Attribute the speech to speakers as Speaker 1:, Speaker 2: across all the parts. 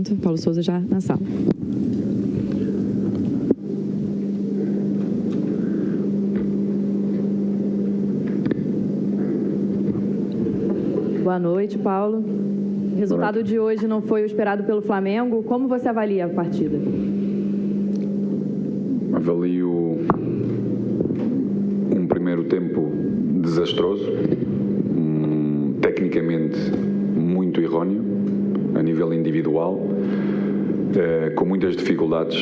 Speaker 1: Paulo Souza já na sala. Boa noite, Paulo. O resultado de hoje não foi o esperado pelo Flamengo. Como você avalia a partida?
Speaker 2: Avalio um primeiro tempo desastroso, tecnicamente muito erróneo, a nível individual, com muitas dificuldades.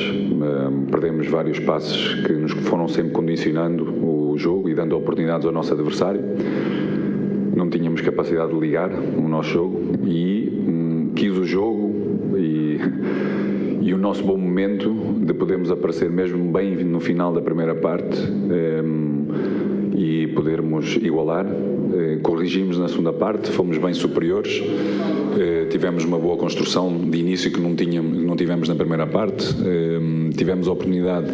Speaker 2: Perdemos vários passes que nos foram sempre condicionando o jogo e dando oportunidades ao nosso adversário. Não tínhamos capacidade de ligar o nosso jogo e quis o jogo e o nosso bom momento de podermos aparecer mesmo bem no final da primeira parte e podermos igualar. Corrigimos na segunda parte, fomos bem superiores, tivemos uma boa construção de início que não tivemos na primeira parte, tivemos a oportunidade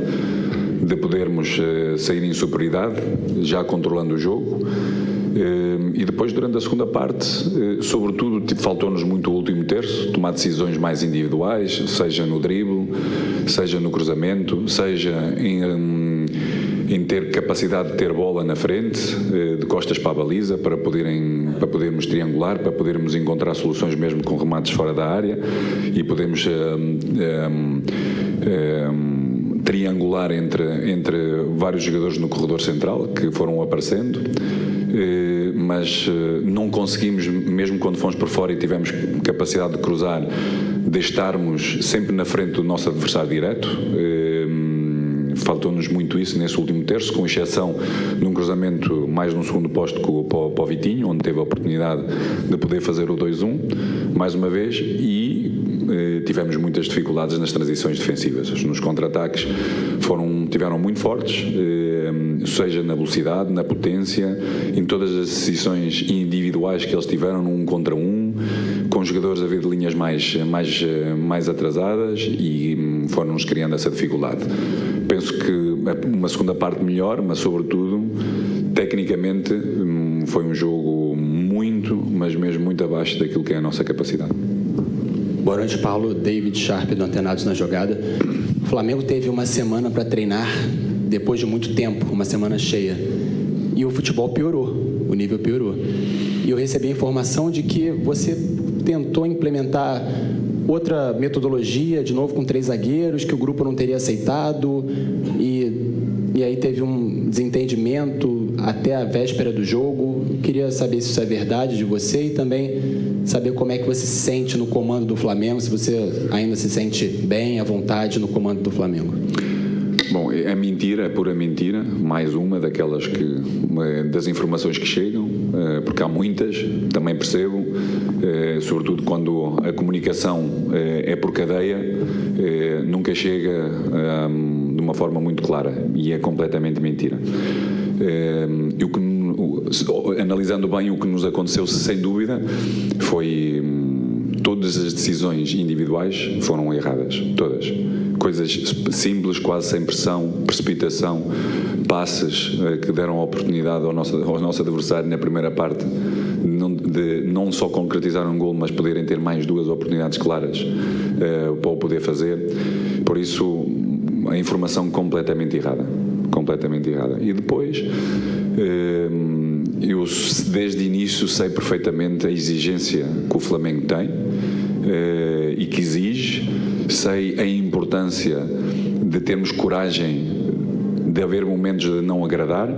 Speaker 2: de podermos sair em superioridade, já controlando o jogo. E depois, durante a segunda parte, sobretudo, faltou-nos muito o último terço, tomar decisões mais individuais, seja no drible, seja no cruzamento, seja em ter capacidade de ter bola na frente, de costas para a baliza, para podermos triangular, para podermos encontrar soluções mesmo com remates fora da área e podermos triangular entre vários jogadores no corredor central que foram aparecendo. Mas não conseguimos, mesmo quando fomos por fora e tivemos capacidade de cruzar, de estarmos sempre na frente do nosso adversário direto. Faltou-nos muito isso nesse último terço, com exceção num cruzamento mais num segundo posto para o Vitinho, onde teve a oportunidade de poder fazer o 2-1 mais uma vez, e tivemos muitas dificuldades nas transições defensivas. Nos contra-ataques tiveram muito fortes, seja na velocidade, na potência, em todas as decisões individuais que eles tiveram no 1 contra 1, com jogadores a ver de linhas mais atrasadas, e foram-nos criando essa dificuldade. Penso que uma segunda parte melhor, mas sobretudo, tecnicamente, foi um jogo muito, mas mesmo muito abaixo daquilo que é a nossa capacidade.
Speaker 3: Boa noite, Paulo. David Sharp, do Antenados na Jogada. O Flamengo teve uma semana para treinar depois de muito tempo, uma semana cheia. E o futebol piorou, o nível piorou. E eu recebi a informação de que você tentou implementar outra metodologia, de novo com 3 zagueiros, que o grupo não teria aceitado, e aí teve um desentendimento até a véspera do jogo. Eu queria saber se isso é verdade de você e também saber como é que você se sente no comando do Flamengo, se você ainda se sente bem, à vontade no comando do Flamengo.
Speaker 2: Bom, é mentira, é pura mentira, mais uma daquelas das informações que chegam, porque há muitas, também percebo, sobretudo quando a comunicação é por cadeia, nunca chega de uma forma muito clara, e é completamente mentira. Analisando bem o que nos aconteceu, sem dúvida, foi todas as decisões individuais foram erradas, todas. Coisas simples, quase sem pressão, precipitação, passes que deram oportunidade ao nosso adversário na primeira parte de não só concretizar um golo, mas poderem ter mais 2 oportunidades claras para o poder fazer. Por isso, a informação completamente errada. E depois, eu desde o início sei perfeitamente a exigência que o Flamengo tem e que exige, sei a importância de termos coragem de haver momentos de não agradar,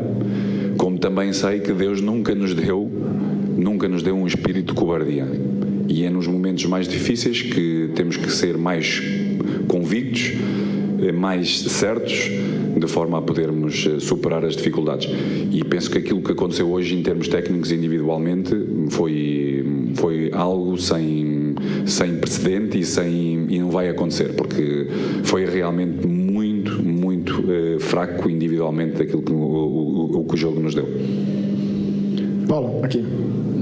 Speaker 2: como também sei que Deus nunca nos deu um espírito de cobardia, e é nos momentos mais difíceis que temos que ser mais convictos, mais certos, de forma a podermos superar as dificuldades. E penso que aquilo que aconteceu hoje em termos técnicos individualmente foi algo sem precedente e não vai acontecer, porque foi realmente muito fraco individualmente daquilo que o jogo nos deu.
Speaker 4: Paulo, aqui.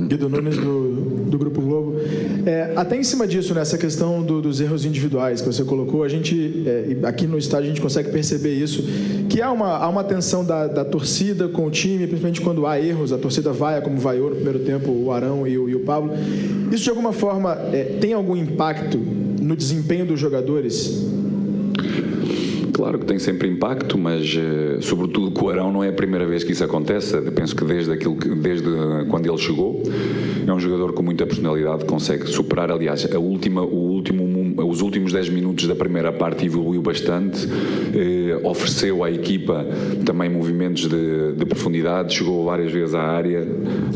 Speaker 4: Guido Nunes, do Grupo Globo. Até em cima disso, nessa questão dos erros individuais que você colocou, a gente, aqui no estádio, a gente consegue perceber isso, que há uma tensão da torcida com o time, principalmente quando há erros, a torcida vaia, como vaiou no primeiro tempo o Arão e o Pablo. Isso, de alguma forma, tem algum impacto no desempenho dos jogadores?
Speaker 2: Claro que tem sempre impacto, mas sobretudo com o Arão não é a primeira vez que isso acontece. Eu penso que desde quando ele chegou, é um jogador com muita personalidade, consegue superar. Aliás, os últimos 10 minutos da primeira parte evoluiu bastante, ofereceu à equipa também movimentos de profundidade, chegou várias vezes à área,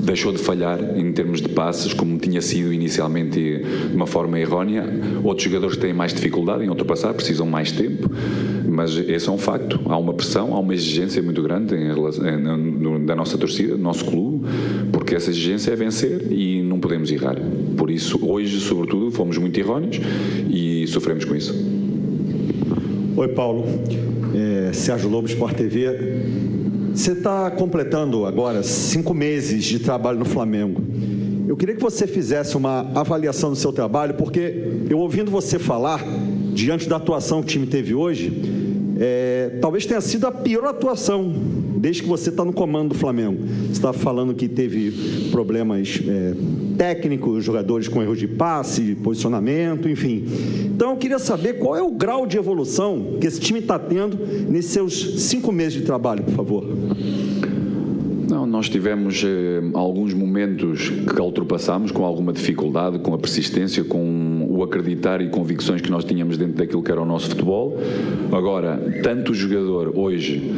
Speaker 2: deixou de falhar em termos de passes, como tinha sido inicialmente de uma forma errónea. Outros jogadores têm mais dificuldade em ultrapassar, precisam mais tempo. Mas esse é um facto. Há uma pressão, há uma exigência muito grande da nossa torcida, do nosso clube, porque essa exigência é vencer e não podemos errar. Por isso, hoje, sobretudo, fomos muito erróneos e sofremos com isso.
Speaker 5: Oi, Paulo. Sérgio Lobo, Sport TV. Você está completando agora 5 meses de trabalho no Flamengo. Eu queria que você fizesse uma avaliação do seu trabalho, porque eu ouvindo você falar, diante da atuação que o time teve hoje, talvez tenha sido a pior atuação desde que você está no comando do Flamengo. Você está falando que teve problemas técnicos, jogadores com erros de passe, posicionamento, enfim. Então eu queria saber qual é o grau de evolução que esse time está tendo nesses seus 5 meses de trabalho, por favor.
Speaker 2: Não, nós tivemos alguns momentos que ultrapassámos com alguma dificuldade, com a persistência, com o acreditar e convicções que nós tínhamos dentro daquilo que era o nosso futebol. Agora, tanto o jogador hoje,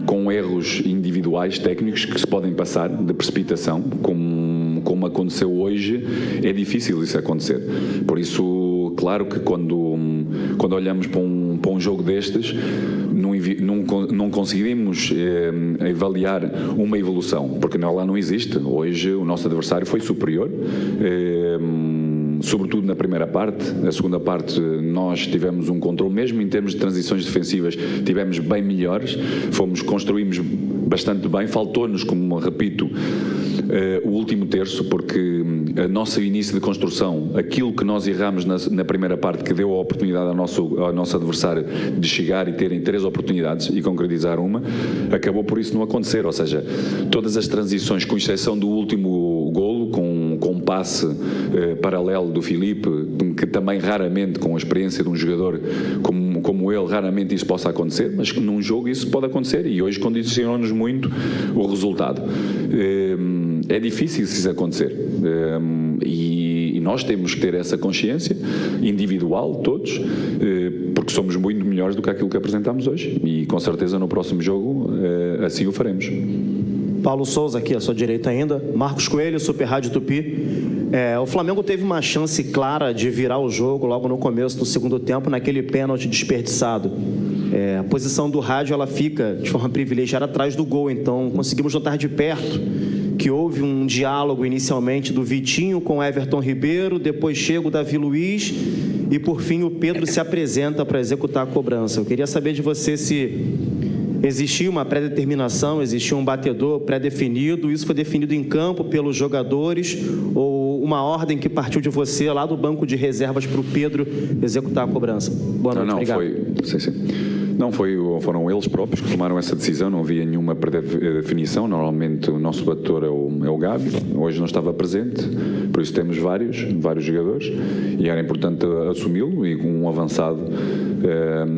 Speaker 2: com erros individuais, técnicos, que se podem passar de precipitação, como aconteceu hoje, é difícil isso acontecer. Por isso, claro que quando olhamos para um jogo destes, não conseguimos avaliar uma evolução, porque lá não existe. Hoje o nosso adversário foi superior, sobretudo na primeira parte. Na segunda parte nós tivemos um controle, mesmo em termos de transições defensivas, tivemos bem melhores, construímos bastante bem, faltou-nos, como repito, o último terço, porque o nosso início de construção, aquilo que nós erramos na primeira parte, que deu a oportunidade ao nosso adversário de chegar e terem 3 oportunidades e concretizar uma, acabou por isso não acontecer. Ou seja, todas as transições, com exceção do último golo, com um passe paralelo do Filipe, que também raramente, com a experiência de um jogador como ele, raramente isso possa acontecer, mas num jogo isso pode acontecer e hoje condicionou-nos muito o resultado. É difícil isso acontecer e nós temos que ter essa consciência individual, todos, porque somos muito melhores do que aquilo que apresentamos hoje e com certeza no próximo jogo assim o faremos.
Speaker 6: Paulo Souza, aqui à sua direita ainda. Marcos Coelho, Super Rádio Tupi. O Flamengo teve uma chance clara de virar o jogo logo no começo do segundo tempo, naquele pênalti desperdiçado. A posição do rádio ela fica de forma privilegiada atrás do gol, então conseguimos notar de perto que houve um diálogo inicialmente do Vitinho com Everton Ribeiro, depois chega o Davi Luiz e por fim o Pedro se apresenta para executar a cobrança. Eu queria saber de você se existia uma pré-determinação, existia um batedor pré-definido, isso foi definido em campo pelos jogadores ou uma ordem que partiu de você lá do banco de reservas para o Pedro executar a cobrança? Boa noite, obrigado.
Speaker 2: Foram eles próprios que tomaram essa decisão, não havia nenhuma pré-definição. Normalmente o nosso batedor é o Gabi, hoje não estava presente, por isso temos vários jogadores e era importante assumi-lo e um avançado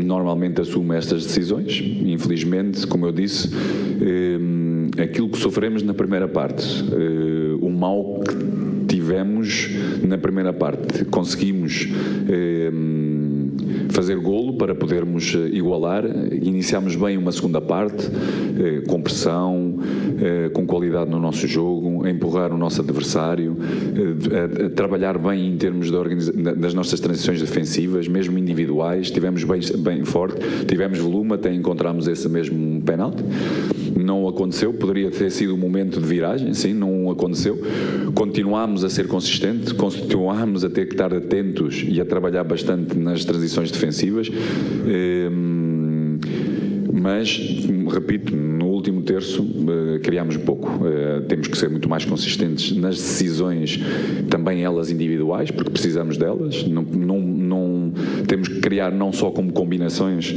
Speaker 2: normalmente assume estas decisões. Infelizmente, como eu disse, aquilo que sofremos na primeira parte, o mal que tivemos na primeira parte, conseguimos fazer golo para podermos igualar, iniciámos bem uma segunda parte, com pressão, com qualidade no nosso jogo, a empurrar o nosso adversário, a trabalhar bem em termos das nossas transições defensivas, mesmo individuais, tivemos bem forte, tivemos volume, até encontramos esse mesmo penalti. Não aconteceu, poderia ter sido um momento de viragem, sim, não aconteceu. Continuámos a ser consistentes, continuámos a ter que estar atentos e a trabalhar bastante nas transições defensivas, mas, repito, no último terço criámos pouco. Temos que ser muito mais consistentes nas decisões, também elas individuais, porque precisamos delas. Não temos que criar não só como combinações,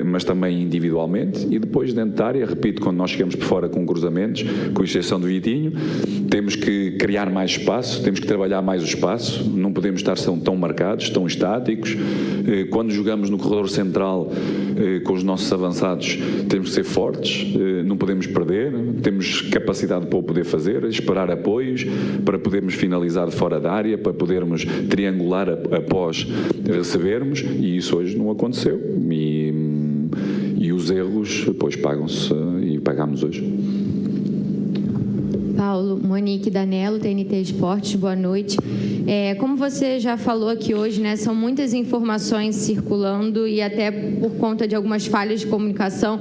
Speaker 2: mas também individualmente. E depois dentro da área, repito, quando nós chegamos por fora com cruzamentos, com exceção do Vitinho, temos que criar mais espaço, temos que trabalhar mais o espaço, não podemos estar tão marcados, tão estáticos. Quando jogamos no corredor central com os nossos avançados, temos que ser fortes, não podemos perder, temos capacidade para o poder fazer, esperar apoios para podermos finalizar de fora da área, para podermos triangular após recebermos, e isso hoje não aconteceu. E os erros depois pagam-se e pagamos hoje.
Speaker 7: Paulo, Monique Danello, TNT Esportes, boa noite. Como você já falou aqui hoje, né, são muitas informações circulando e até por conta de algumas falhas de comunicação,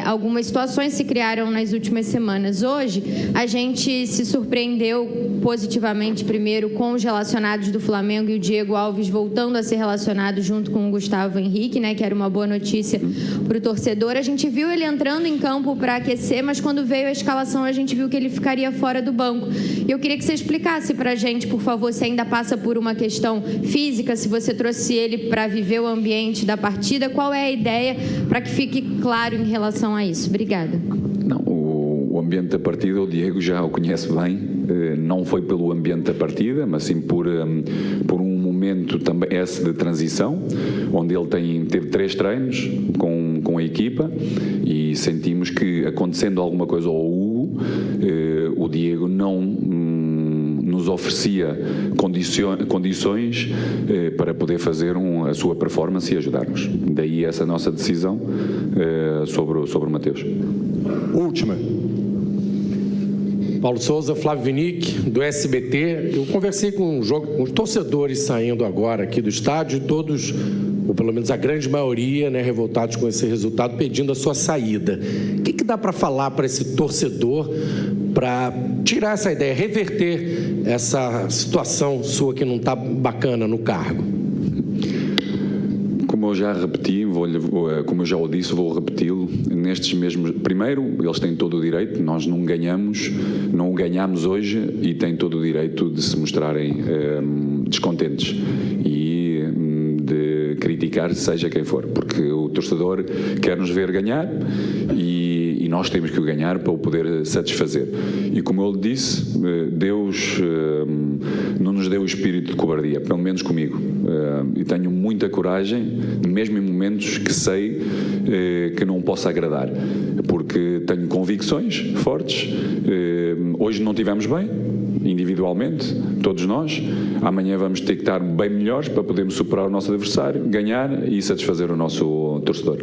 Speaker 7: algumas situações se criaram nas últimas semanas. Hoje, a gente se surpreendeu positivamente, primeiro, com os relacionados do Flamengo e o Diego Alves voltando a ser relacionado junto com o Gustavo Henrique, né, que era uma boa notícia para o torcedor. A gente viu ele entrando em campo para aquecer, mas quando veio a escalação, a gente viu que ele ficaria fora do banco. E eu queria que você explicasse para a gente, por favor, se ainda passa por uma questão física, se você trouxe ele para viver o ambiente da partida, qual é a ideia para que fique claro em relação a isso? Obrigada.
Speaker 2: Não, o ambiente da partida, o Diego já o conhece bem, não foi pelo ambiente da partida, mas sim por um momento também esse de transição, onde ele teve 3 treinos com a equipa e sentimos que, acontecendo alguma coisa ao Hugo, o Diego não nos oferecia condições para poder fazer a sua performance e ajudar-nos. Daí essa nossa decisão sobre o Mateus.
Speaker 8: Última. Paulo Souza, Flávio Vinick, do SBT. Eu conversei com os torcedores saindo agora aqui do estádio, todos, ou pelo menos a grande maioria, né, revoltados com esse resultado, pedindo a sua saída. O que dá para falar para esse torcedor para tirar essa ideia, reverter essa situação sua que não está bacana no cargo?
Speaker 2: Como eu já repeti, como eu já o disse, vou repeti-lo. Nestes mesmos, primeiro, eles têm todo o direito, nós não o ganhamos hoje e têm todo o direito de se mostrarem descontentes e de criticar seja quem for, porque o torcedor quer nos ver ganhar e nós temos que o ganhar para o poder satisfazer. E como ele disse, Deus não nos deu o espírito de cobardia, pelo menos comigo. E tenho muita coragem, mesmo em momentos que sei que não posso agradar, porque tenho convicções fortes. Hoje não estivemos bem, individualmente, todos nós. Amanhã vamos ter que estar bem melhores para podermos superar o nosso adversário, ganhar e satisfazer o nosso torcedor.